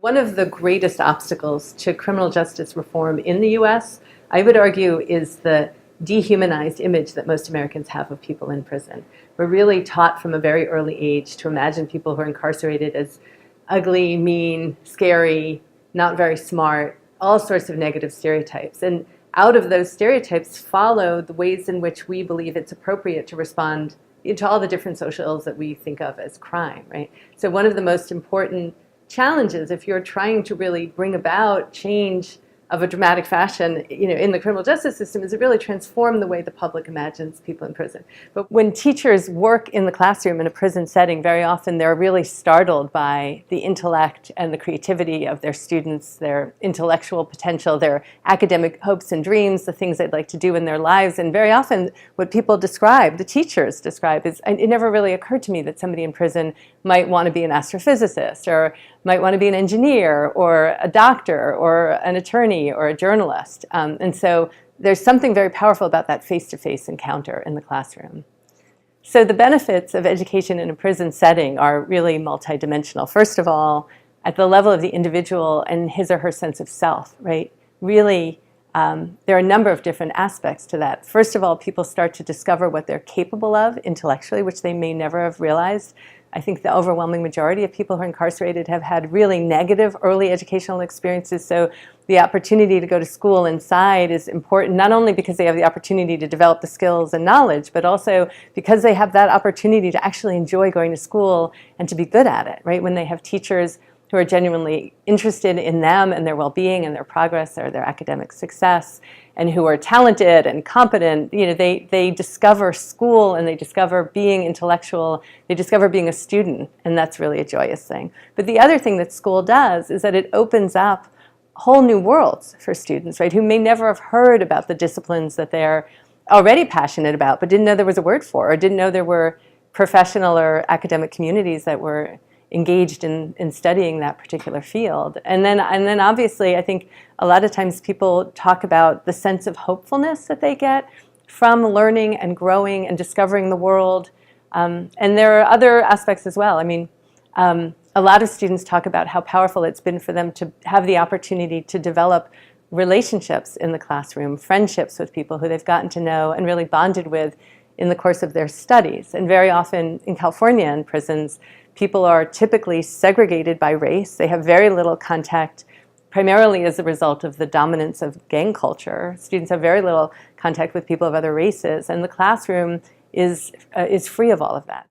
One of the greatest obstacles to criminal justice reform in the US, I would argue, is the dehumanized image that most Americans have of people in prison. We're really taught from a very early age to imagine people who are incarcerated as ugly, mean, scary, not very smart, all sorts of negative stereotypes. And out of those stereotypes follow the ways in which we believe it's appropriate to respond to all the different social ills that we think of as crime, right? So one of the most important challenges, if you're trying to really bring about change of a dramatic fashion, in the criminal justice system, is to really transform the way the public imagines people in prison. But when teachers work in the classroom in a prison setting, very often they're really startled by the intellect and the creativity of their students, their intellectual potential, their academic hopes and dreams, the things they'd like to do in their lives. And very often what people describe, the teachers describe, is it never really occurred to me that somebody in prison might want to be an astrophysicist, or might want to be an engineer, or a doctor, or an attorney, or a journalist. And so there's something very powerful about that face-to-face encounter in the classroom. So the benefits of education in a prison setting are really multidimensional. First of all, at the level of the individual and his or her sense of self, right? Really, there are a number of different aspects to that. First of all, people start to discover what they're capable of intellectually, which they may never have realized. I think the overwhelming majority of people who are incarcerated have had really negative early educational experiences. So the opportunity to go to school inside is important, not only because they have the opportunity to develop the skills and knowledge, but also because they have that opportunity to actually enjoy going to school and to be good at it, right? When they have teachers who are genuinely interested in them and their well-being and their progress or their academic success, and who are talented and competent, they discover school, and they discover being intellectual, they discover being a student, and that's really a joyous thing. But the other thing that school does is that it opens up whole new worlds for students, right, who may never have heard about the disciplines that they're already passionate about, but didn't know there was a word for, or didn't know there were professional or academic communities that were engaged in studying that particular field. And then obviously, I think a lot of times people talk about the sense of hopefulness that they get from learning and growing and discovering the world. And there are other aspects as well. I mean, a lot of students talk about how powerful it's been for them to have the opportunity to develop relationships in the classroom, friendships with people who they've gotten to know and really bonded with in the course of their studies. And very often in California, in prisons, people are typically segregated by race. They have very little contact, primarily as a result of the dominance of gang culture. Students have very little contact with people of other races, and the classroom is free of all of that.